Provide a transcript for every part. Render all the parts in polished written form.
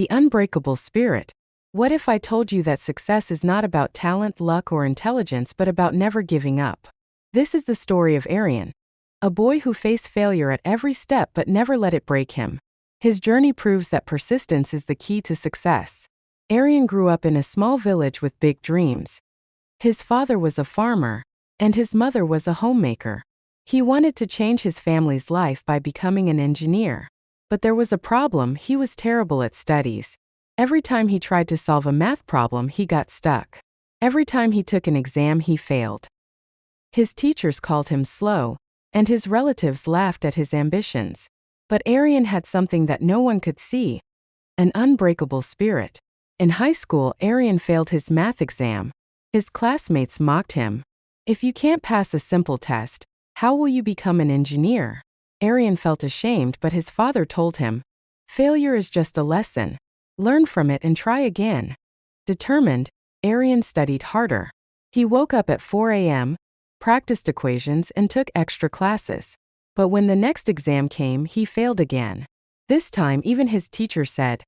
The unbreakable spirit. What if I told you that success is not about talent, luck, or intelligence, but about never giving up? This is the story of Arian, a boy who faced failure at every step but never let it break him. His journey proves that persistence is the key to success. Arian grew up in a small village with big dreams. His father was a farmer, and his mother was a homemaker. He wanted to change his family's life by becoming an engineer. But there was a problem: he was terrible at studies. Every time he tried to solve a math problem, he got stuck. Every time he took an exam, he failed. His teachers called him slow, and his relatives laughed at his ambitions. But Arian had something that no one could see: an unbreakable spirit. In high school, Arian failed his math exam. His classmates mocked him. If you can't pass a simple test, how will you become an engineer? Arian felt ashamed, but his father told him, failure is just a lesson. Learn from it and try again. Determined, Arian studied harder. He woke up at 4 a.m., practiced equations, and took extra classes. But when the next exam came, he failed again. This time, even his teacher said,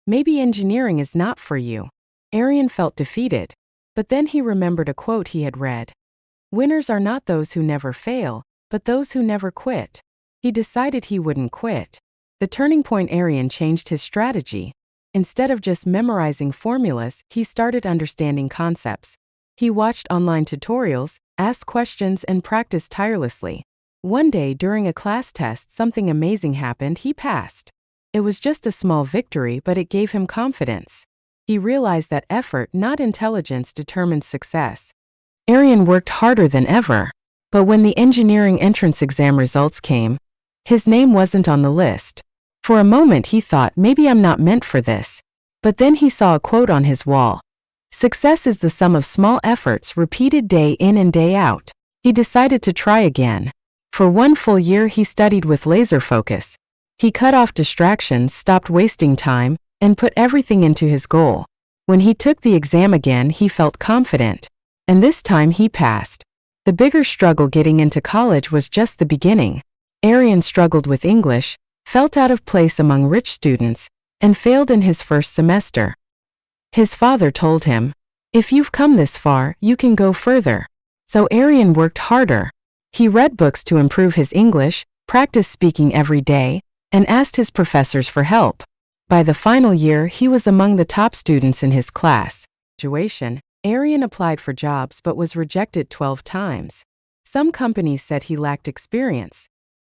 maybe engineering is not for you. Arian felt defeated. But then he remembered a quote he had read. Winners are not those who never fail, but those who never quit. He decided he wouldn't quit. The turning point: Arian changed his strategy. Instead of just memorizing formulas, he started understanding concepts. He watched online tutorials, asked questions, and practiced tirelessly. One day, during a class test, something amazing happened: he passed. It was just a small victory, but it gave him confidence. He realized that effort, not intelligence, determines success. Arian worked harder than ever. But when the engineering entrance exam results came, his name wasn't on the list. For a moment he thought, maybe I'm not meant for this. But then he saw a quote on his wall. Success is the sum of small efforts repeated day in and day out. He decided to try again. For 1 full year he studied with laser focus. He cut off distractions, stopped wasting time, and put everything into his goal. When he took the exam again, he felt confident. And this time he passed. The bigger struggle, getting into college, was just the beginning. Arian struggled with English, felt out of place among rich students, and failed in his first semester. His father told him, if you've come this far, you can go further. So Arian worked harder. He read books to improve his English, practiced speaking every day, and asked his professors for help. By the final year, he was among the top students in his class. Graduation, Arian applied for jobs but was rejected 12 times. Some companies said he lacked experience.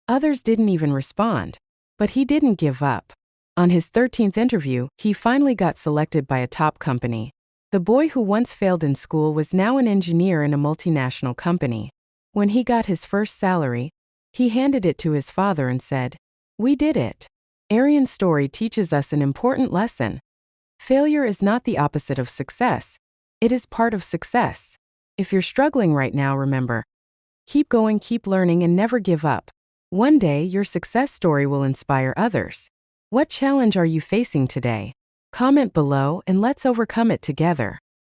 Others didn't even respond. But he didn't give up. On his 13th interview, he finally got selected by a top company. The boy who once failed in school was now an engineer in a multinational company. When he got his first salary, he handed it to his father and said, we did it. Arian's story teaches us an important lesson. Failure is not the opposite of success. It is part of success. If you're struggling right now, remember, keep going, keep learning, and never give up. One day, your success story will inspire others. What challenge are you facing today? Comment below and let's overcome it together.